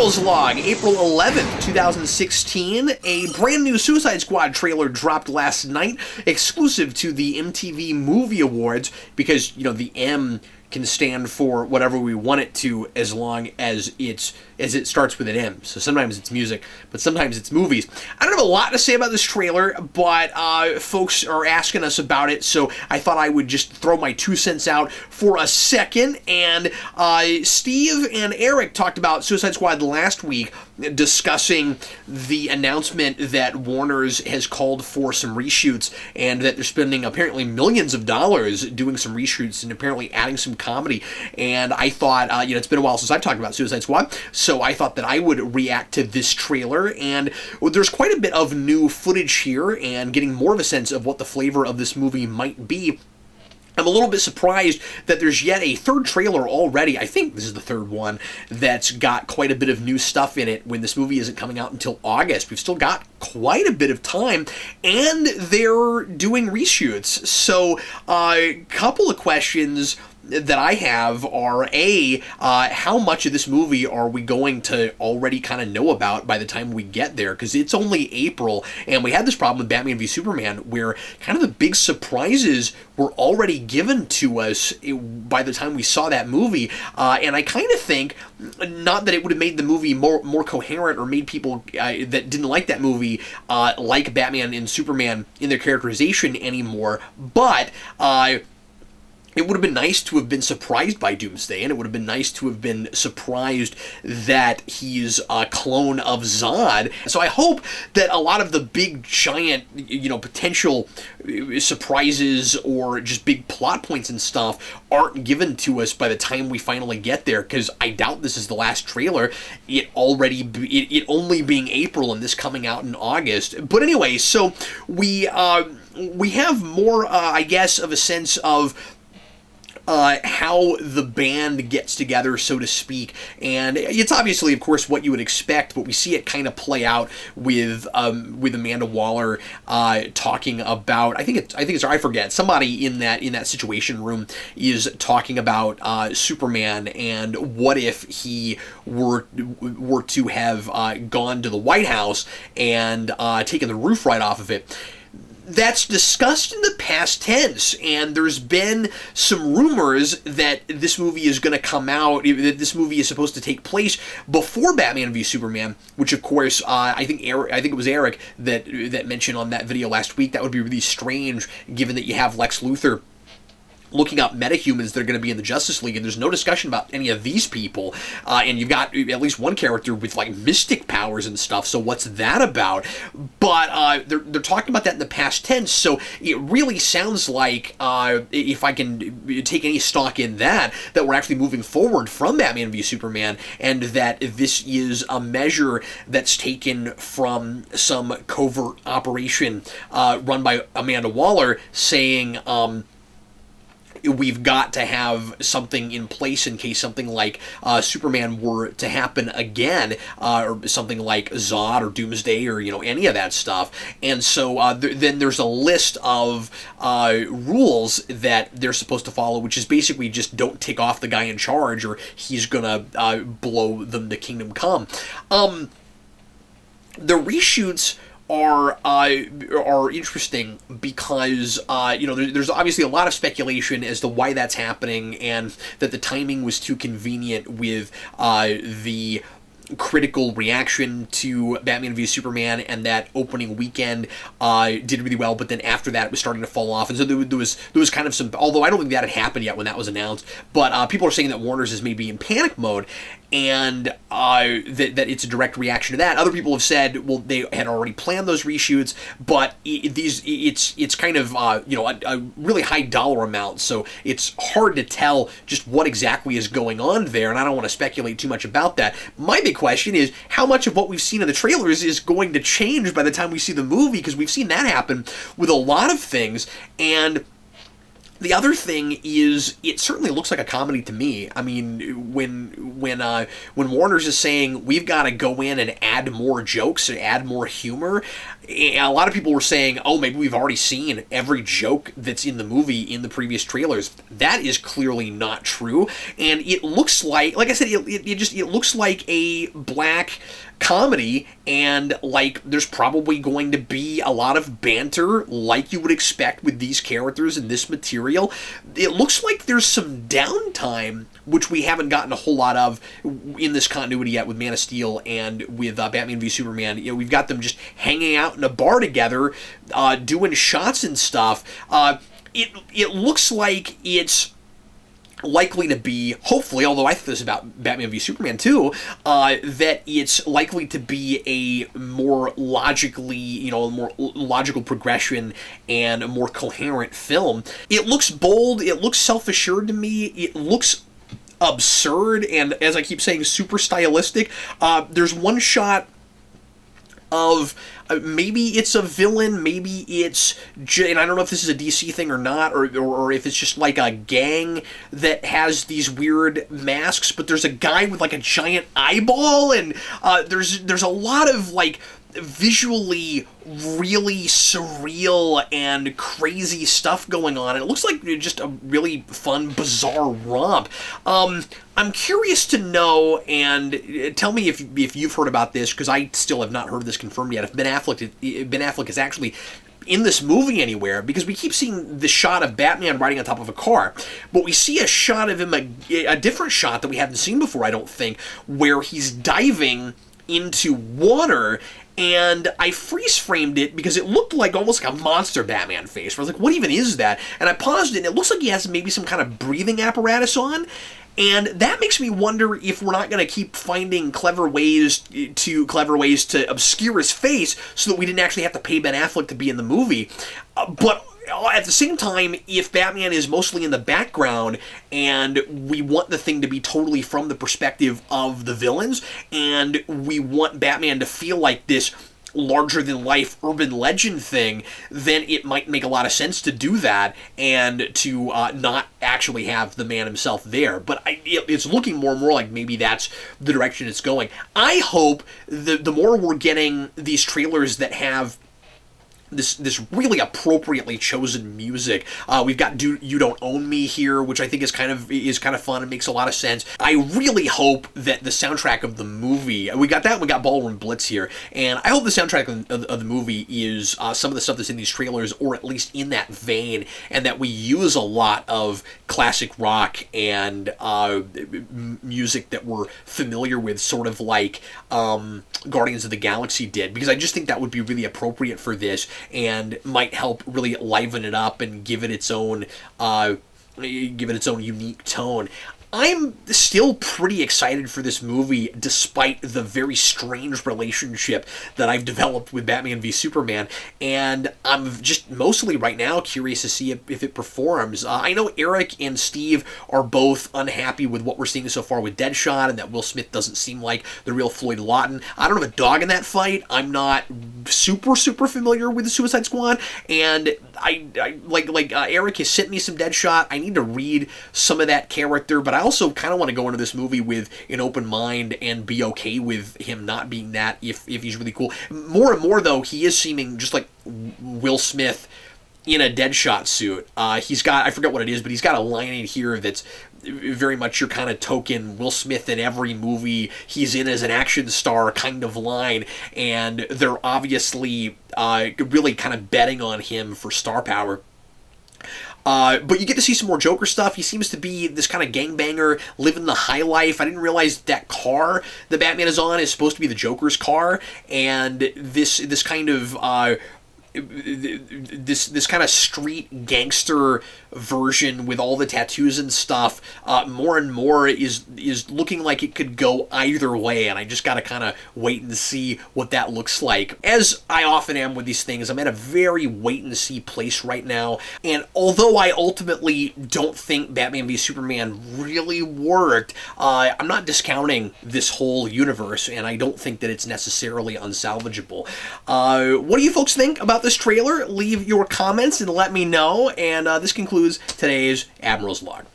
Heroes Log, April 11th, 2016. A brand new Suicide Squad trailer dropped last night, exclusive to the MTV Movie Awards, because, you know, the M can stand for whatever we want it to as long as it starts with an M. So sometimes it's music, but sometimes it's movies. I don't have a lot to say about this trailer, but folks are asking us about it, so I thought I would just throw my 2 cents out for a second. And Steve and Eric talked about Suicide Squad last week, discussing the announcement that Warner's has called for some reshoots, and that they're spending apparently millions of dollars doing some reshoots and apparently adding some comedy. And I thought, it's been a while since I've talked about Suicide Squad, so I thought that I would react to this trailer. And there's quite a bit of new footage here, and getting more of a sense of what the flavor of this movie might be. I'm a little bit surprised that there's yet a third trailer already. I think this is the third one that's got quite a bit of new stuff in it when this movie isn't coming out until August. We've still got quite a bit of time, and they're doing reshoots. So a couple of questions that I have are, how much of this movie are we going to already kind of know about by the time we get there? Because it's only April, and we had this problem with Batman v Superman, where kind of the big surprises were already given to us by the time we saw that movie. And I kind of think, not that it would have made the movie more coherent or made people that didn't like that movie like Batman and Superman in their characterization anymore, but it would have been nice to have been surprised by Doomsday, and it would have been nice to have been surprised that he's a clone of Zod. So I hope that a lot of the big, giant, potential surprises or just big plot points and stuff aren't given to us by the time we finally get there, because I doubt this is the last trailer, it only being April and this coming out in August. But anyway, so we have more, I guess, of a sense of how the band gets together, so to speak, and it's obviously, of course, what you would expect, but we see it kind of play out with Amanda Waller talking about, I forget, somebody in that situation room is talking about Superman, and what if he were to have gone to the White House and taken the roof right off of it. That's discussed in the past tense, and there's been some rumors that this movie is going to come out, that this movie is supposed to take place before Batman v Superman, which, of course, I think it was Eric that mentioned on that video last week. That would be really strange, given that you have Lex Luthor looking up metahumans that are going to be in the Justice League, and there's no discussion about any of these people, and you've got at least one character with like mystic powers and stuff, so what's that about? But they're talking about that in the past tense, so it really sounds like, if I can take any stock in that we're actually moving forward from Batman v Superman, and that this is a measure that's taken from some covert operation run by Amanda Waller, saying, we've got to have something in place in case something like Superman were to happen again, or something like Zod or Doomsday or any of that stuff. And so then there's a list of rules that they're supposed to follow, which is basically just don't tick off the guy in charge, or he's gonna blow them to Kingdom Come. The reshoots are interesting because there's obviously a lot of speculation as to why that's happening, and that the timing was too convenient with the critical reaction to Batman v Superman, and that opening weekend did really well, but then after that it was starting to fall off, and so there was kind of some, although I don't think that had happened yet when that was announced, but people are saying that Warner's is maybe in panic mode, and that it's a direct reaction to that. Other people have said, well, they had already planned those reshoots, but it's kind of a really high dollar amount, so it's hard to tell just what exactly is going on there, and I don't want to speculate too much about that. My big question is, how much of what we've seen in the trailers is going to change by the time we see the movie, because we've seen that happen with a lot of things, and The other thing is, it certainly looks like a comedy to me. I mean, when Warner's is saying we've got to go in and add more jokes and add more humor, a lot of people were saying, "Oh, maybe we've already seen every joke that's in the movie in the previous trailers." That is clearly not true, and it looks like I said, it looks like a black comedy, and like there's probably going to be a lot of banter like you would expect with these characters in this material. It looks like there's some downtime, which we haven't gotten a whole lot of in this continuity yet with Man of Steel and with Batman v Superman. You know, we've got them just hanging out in a bar together, doing shots and stuff. It looks like it's likely to be, hopefully, although I think this about Batman v Superman too, that it's likely to be a more logical progression and a more coherent film. It looks bold, it looks self-assured to me, it looks absurd, and as I keep saying, super stylistic. There's one shot of maybe it's a villain, maybe it's, and I don't know if this is a DC thing or not, or if it's just like a gang that has these weird masks, but there's a guy with like a giant eyeball, and there's a lot of like visually really surreal and crazy stuff going on. It looks like just a really fun, bizarre romp. I'm curious to know, and tell me if you've heard about this, because I still have not heard this confirmed yet, if Ben Affleck is actually in this movie anywhere, because we keep seeing the shot of Batman riding on top of a car, but we see a shot of him, a different shot that we haven't seen before, I don't think, where he's diving into water, and I freeze-framed it because it looked like almost like a monster Batman face. I was like, what even is that? And I paused it, and it looks like he has maybe some kind of breathing apparatus on, and that makes me wonder if we're not going to keep finding clever ways to obscure his face so that we didn't actually have to pay Ben Affleck to be in the movie. But at the same time, if Batman is mostly in the background and we want the thing to be totally from the perspective of the villains, and we want Batman to feel like this larger-than-life urban legend thing, then it might make a lot of sense to do that and to not actually have the man himself there. But it's looking more and more like maybe that's the direction it's going. I hope the more we're getting these trailers that have this really appropriately chosen music. We've got You Don't Own Me here, which I think is kind of fun and makes a lot of sense. I really hope that the soundtrack of the movie, we got Ballroom Blitz here, and I hope the soundtrack of the movie is some of the stuff that's in these trailers, or at least in that vein, and that we use a lot of classic rock and music that we're familiar with, sort of like Guardians of the Galaxy did, because I just think that would be really appropriate for this and might help really liven it up and give it its own unique tone. I'm still pretty excited for this movie, despite the very strange relationship that I've developed with Batman v Superman, and I'm just mostly right now curious to see if it performs. I know Eric and Steve are both unhappy with what we're seeing so far with Deadshot, and that Will Smith doesn't seem like the real Floyd Lawton. I don't have a dog in that fight. I'm not super familiar with the Suicide Squad, and I Eric has sent me some Deadshot. I need to read some of that character, but I also kind of want to go into this movie with an open mind and be okay with him not being that if he's really cool. More and more, though, he is seeming just like Will Smith in a Deadshot suit. He's got, I forget what it is, but he's got a line in here that's very much your kind of token Will Smith in every movie he's in as an action star kind of line, and they're obviously really kind of betting on him for star power. But you get to see some more Joker stuff. He seems to be this kind of gangbanger, living the high life. I didn't realize that car that Batman is on is supposed to be the Joker's car, and this kind of this kind of street gangster version with all the tattoos and stuff, more and more is looking like it could go either way, and I just gotta kind of wait and see what that looks like. As I often am with these things, I'm at a very wait and see place right now, and although I ultimately don't think Batman v Superman really worked, I'm not discounting this whole universe, and I don't think that it's necessarily unsalvageable. What do you folks think about this trailer, leave your comments and let me know. And this concludes today's Admiral's Log.